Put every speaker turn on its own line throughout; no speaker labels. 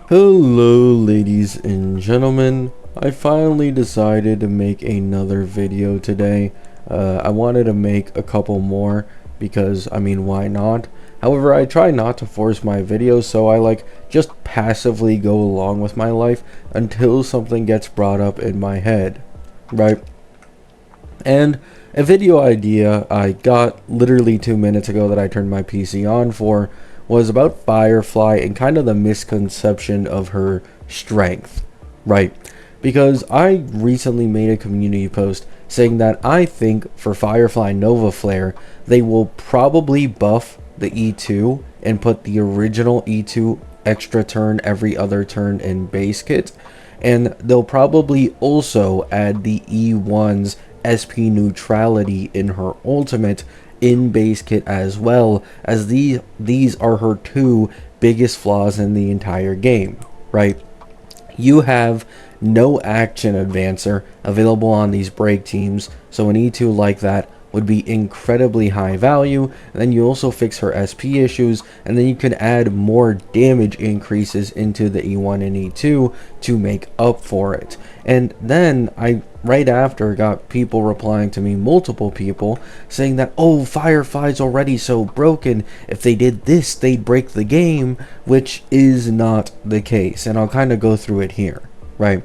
Hello ladies and gentlemen, I finally decided to make another video today. I wanted to make a couple more because, why not? However, I try not to force my videos, so I just passively go along with my life until something gets brought up in my head, right? And a video idea I got literally 2 minutes ago that I turned my PC on for was about Firefly and kind of the misconception of her strength, right? Because I recently made a community post saying that I think for Firefly Novaflare, they will probably buff the E2 and put the original E2 extra turn every other turn in base kit, and they'll probably also add the E1's SP neutrality in her ultimate in base kit, as well as these are her two biggest flaws in the entire game, right? You have no action advancer available on these break teams, so an E2 like that would be incredibly high value. And then you also fix her SP issues, and then you can add more damage increases into the E1 and E2 to make up for it. And then I right after got people replying to me, multiple people, saying that, oh, Firefly's already so broken, if they did this they'd break the game, which is not the case, and I'll kind of go through it here, right?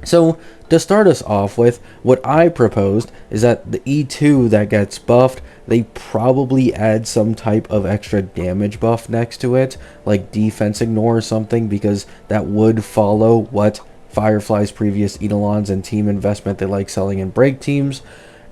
So to start us off with, what I proposed is that the E2 that gets buffed, they probably add some type of extra damage buff next to it, like defense ignore or something, because that would follow what Firefly's previous eidolons and team investment they like selling in break teams,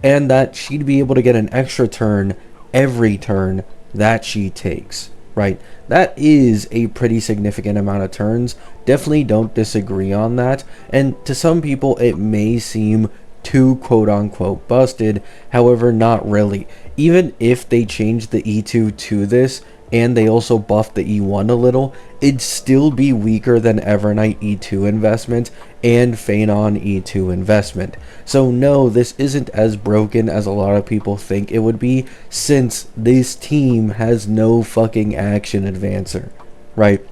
and that she'd be able to get an extra turn every turn that she takes, right? That is a pretty significant amount of turns. Definitely don't disagree on that, and to some people it may seem too quote-unquote busted. However, not really. Even if they change the E2 to this and they also buffed the E1 a little, it'd still be weaker than Evernight E2 investment and Phenon E2 investment. So no, this isn't as broken as a lot of people think it would be, since this team has no fucking action advancer, right?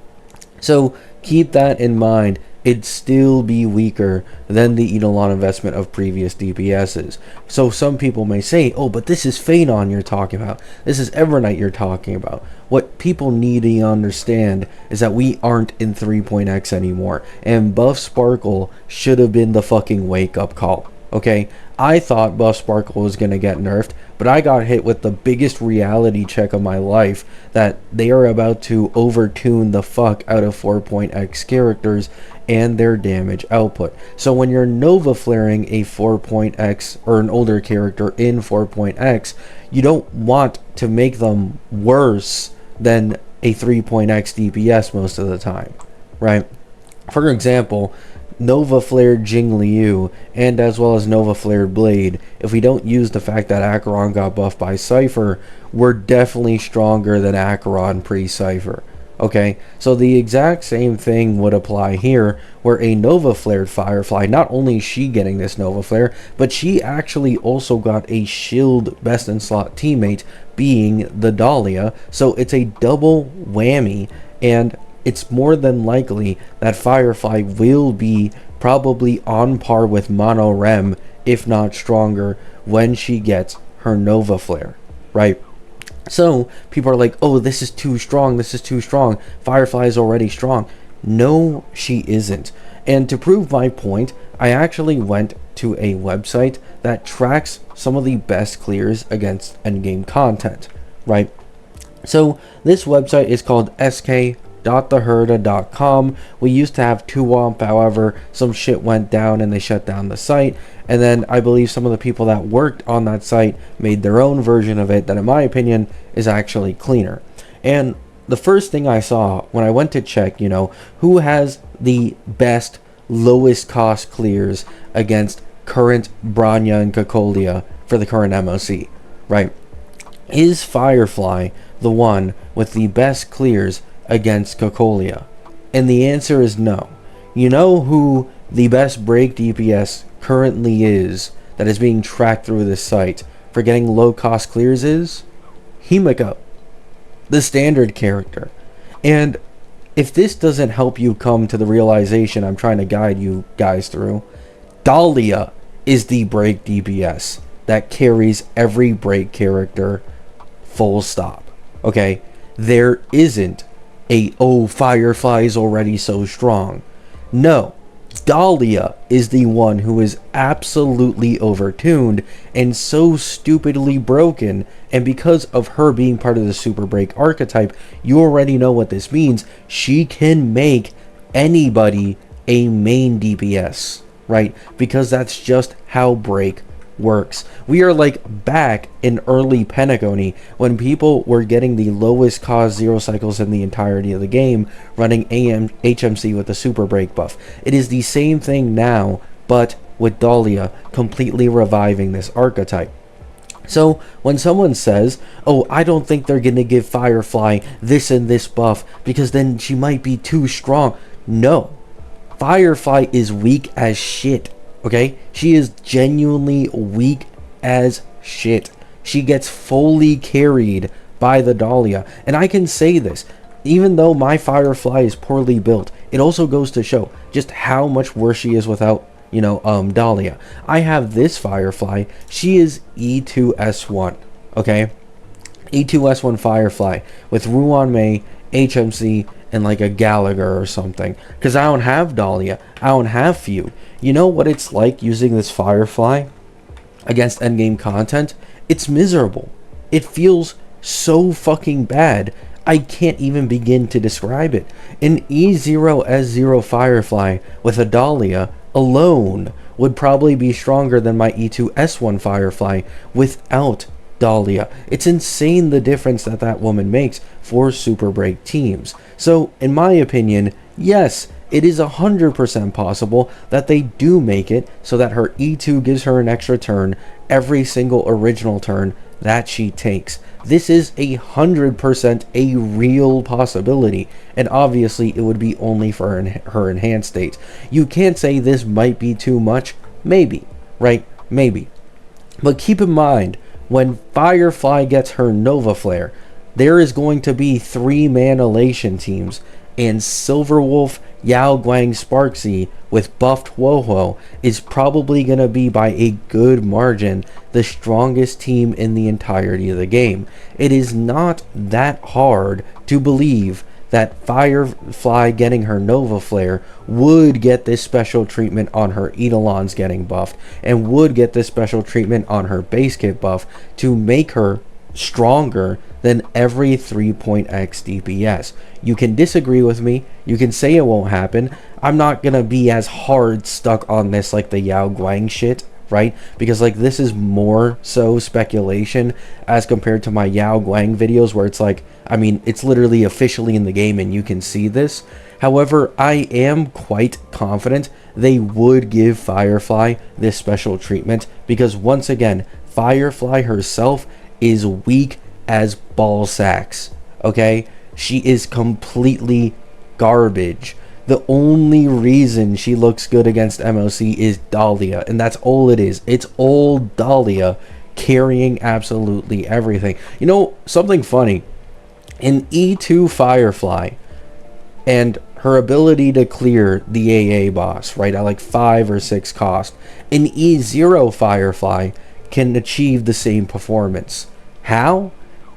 So keep that in mind. It'd still be weaker than the eidolon investment of previous DPSs. So some people may say, oh, but this is Phenon you're talking about. This is Evernight you're talking about. What people need to understand is that we aren't in 3.x anymore, and Buff Sparkle should have been the fucking wake-up call. Okay, I thought Buff Sparkle was going to get nerfed, but I got hit with the biggest reality check of my life, that they are about to overtune the fuck out of 4.x characters and their damage output. So when you're Novaflaring a 4.x or an older character in 4.x, you don't want to make them worse than a 3.x DPS most of the time, right? For example, Novaflare Jing Liu, and as well as Novaflare Blade, if we don't use the fact that Acheron got buffed by Cypher, we're definitely stronger than Acheron pre-Cypher. Okay, so the exact same thing would apply here, where a Novaflared Firefly, not only is she getting this Novaflare, but she actually also got a shield best in slot teammate, being the Dahlia, so it's a double whammy, and it's more than likely that Firefly will be probably on par with Mono Rem, if not stronger, when she gets her Novaflare, right? So people are like, oh, this is too strong, this is too strong, Firefly is already strong. No, she isn't. And to prove my point, I actually went to a website that tracks some of the best clears against endgame content, right? So this website is called sk.theherda.com. We used to have 2WOMP, however, some shit went down and they shut down the site. And then I believe some of the people that worked on that site made their own version of it that, in my opinion, is actually cleaner. And the first thing I saw when I went to check, who has the best, lowest cost clears against current Branya and Cocolia for the current MOC, right? Is Firefly the one with the best clears against Cocolia? And the answer is no. You know who the best break DPS currently is that is being tracked through this site for getting low cost clears is? Himiko, the standard character. And if this doesn't help you come to the realization I'm trying to guide you guys through, Dahlia is the break DPS that carries every break character, full stop. Okay? There isn't a, oh, Firefly is already so strong. No. Dahlia is the one who is absolutely overtuned and so stupidly broken, and because of her being part of the Super Break archetype, you already know what this means. She can make anybody a main DPS, right? Because that's just how Break works. We are like back in early Pentagony when people were getting the lowest cost 0 cycles in the entirety of the game, running HMC with the Super Break buff. It is the same thing now, but with Dahlia completely reviving this archetype. So when someone says, oh, I don't think they're gonna give Firefly this and this buff because then she might be too strong. No, Firefly is weak as shit. Okay, she is genuinely weak as shit. She gets fully carried by the Dahlia. And I can say this, even though my Firefly is poorly built, it also goes to show just how much worse she is without, Dahlia. I have this Firefly. She is E2S1. Okay, E2S1 Firefly with Ruan Mei, HMC, and like a Gallagher or something, because I don't have Dahlia, I don't have Feud. You know what it's like using this Firefly against endgame content? It's miserable. It feels so fucking bad. I can't even begin to describe it. An E0S0 Firefly with a Dahlia alone would probably be stronger than my E2S1 Firefly without Dahlia. It's insane the difference that that woman makes for Super Break teams. So, in my opinion, yes, it is 100% possible that they do make it so that her E2 gives her an extra turn every single original turn that she takes. This is 100% a real possibility, and obviously it would be only for her enhanced states. You can't say this might be too much. Maybe, right? Maybe. But keep in mind, when Firefly gets her Novaflare, there is going to be 3-man elation teams, and Silverwolf, Yao Guang, Sparksy with buffed Woho is probably going to be by a good margin the strongest team in the entirety of the game. It is not that hard to believe that Firefly getting her Novaflare would get this special treatment on her eidolons getting buffed, and would get this special treatment on her base kit buff to make her stronger than every 3.x DPS. You can disagree with me, you can say it won't happen. I'm not gonna be as hard stuck on this like the Yao Guang shit, right? Because like this is more so speculation as compared to my Yao Guang videos where it's like, I mean, it's literally officially in the game and you can see this. However, I am quite confident they would give Firefly this special treatment because once again, Firefly herself is weak as ball sacks. Okay, she is completely garbage. The only reason she looks good against MOC is Dahlia, and that's all it is. It's all Dahlia carrying absolutely everything. You know, something funny, in E2 Firefly and her ability to clear the AA boss, right, at like 5 or 6 cost, an E0 Firefly can achieve the same performance. How?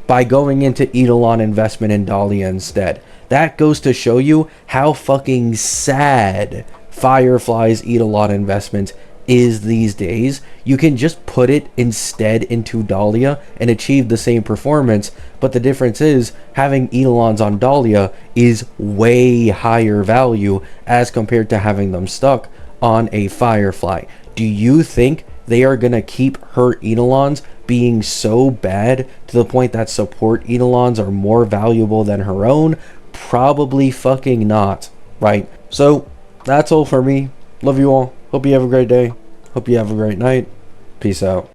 By going into Eidolon investment in Dahlia instead. That goes to show you how fucking sad Firefly's Eidolon investment is these days. You can just put it instead into Dahlia and achieve the same performance, but the difference is having Eidolons on Dahlia is way higher value as compared to having them stuck on a Firefly. Do you think they are going to keep her Eidolons being so bad to the point that support Eidolons are more valuable than her own? Probably fucking not, right? So that's all for me. Love you all. Hope you have a great day. Hope you have a great night. Peace out.